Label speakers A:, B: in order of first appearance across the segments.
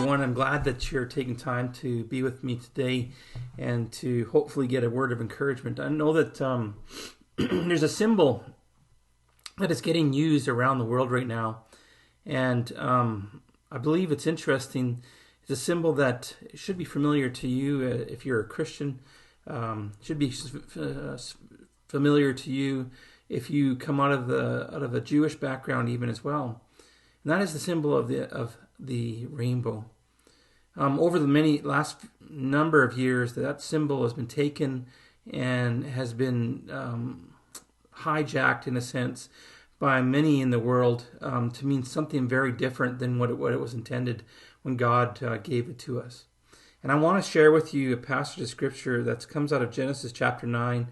A: everyone. I'm glad that you're taking time to be with me today and to hopefully get a word of encouragement. I know that there's a symbol that is getting used around the world right now, and I believe it's interesting. It's a symbol that should be familiar to you if you're a Christian. Should be familiar to you if you come out of a Jewish background, even as well. And that is the symbol of the rainbow. Over the last number of years, that symbol has been taken and has been hijacked, in a sense, by many in the world to mean something very different than what it was intended when God gave it to us. And I want to share with you a passage of scripture that comes out of Genesis chapter 9,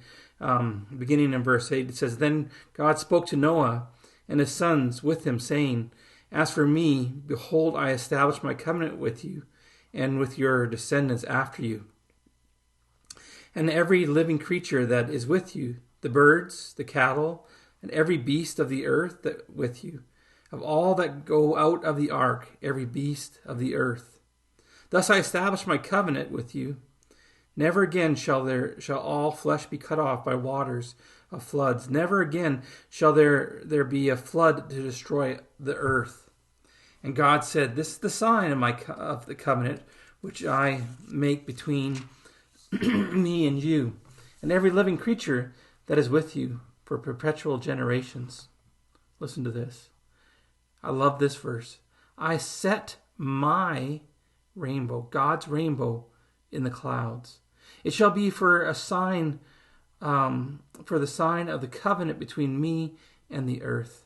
A: beginning in verse 8. It says, "Then God spoke to Noah and his sons with him, saying, As for me, behold, I establish my covenant with you and with your descendants after you, and every living creature that is with you, the birds, the cattle, and every beast of the earth that with you, of all that go out of the ark, every beast of the earth. Thus I establish my covenant with you. Never again shall all flesh be cut off by waters of floods. Never again shall there be a flood to destroy the earth. And God said, This is the sign of the covenant which I make between me and you, and every living creature that is with you for perpetual generations." Listen to this. I love this verse. "I set my rainbow," God's rainbow, "in the clouds. It shall be for a sign, for the sign of the covenant between me and the earth."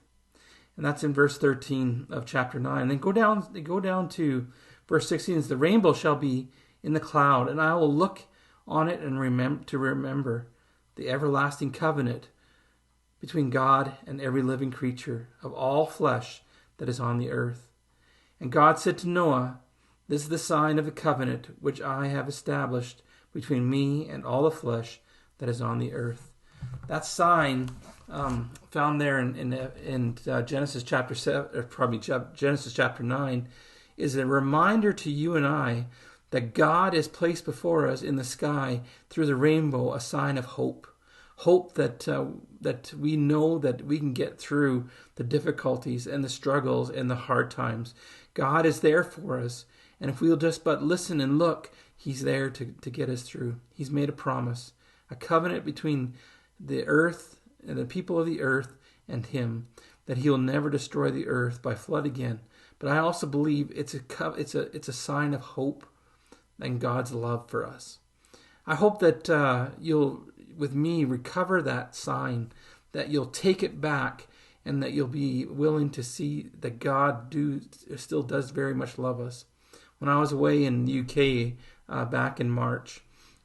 A: And that's in verse 13 of chapter 9. Then go down to verse 16. It's, "The rainbow shall be in the cloud, and I will look on it and remember the everlasting covenant between God and every living creature of all flesh that is on the earth." And God said to Noah, "This is the sign of the covenant which I have established between me and all the flesh that is on the earth." That sign found there in Genesis chapter 7, or probably Genesis chapter 9, is a reminder to you and I that God has placed before us in the sky through the rainbow a sign of hope. Hope that we know that we can get through the difficulties and the struggles and the hard times. God is there for us, and if we'll just but listen and look, He's there to get us through. He's made a promise, a covenant between the earth and the people of the earth and Him, that He will never destroy the earth by flood again. But I also believe it's a sign of hope and God's love for us. I hope that you'll, with me, recover that sign, that you'll take it back, and that you'll be willing to see that God still does very much love us. When I was away in the UK back in March,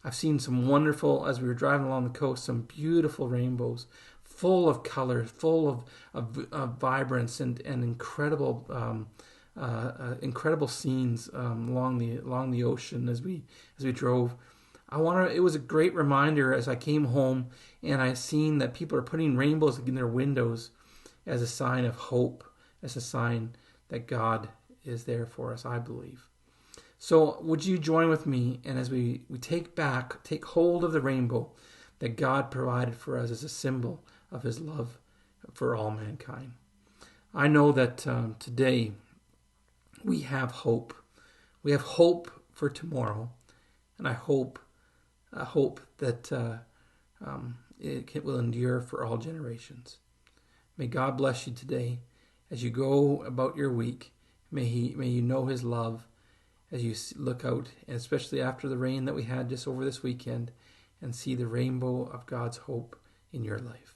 A: I've seen some wonderful, as we were driving along the coast, some beautiful rainbows, full of colors, full of vibrance and incredible incredible scenes along the ocean as we drove. It was a great reminder as I came home and I seen that people are putting rainbows in their windows as a sign of hope, as a sign that God is there for us, I believe. So would you join with me, and as we take hold of the rainbow that God provided for us as a symbol of His love for all mankind. I know that today we have hope. We have hope for tomorrow, and I hope that it will endure for all generations. May God bless you today as you go about your week. May you know His love as you look out, and especially after the rain that we had just over this weekend, and see the rainbow of God's hope in your life.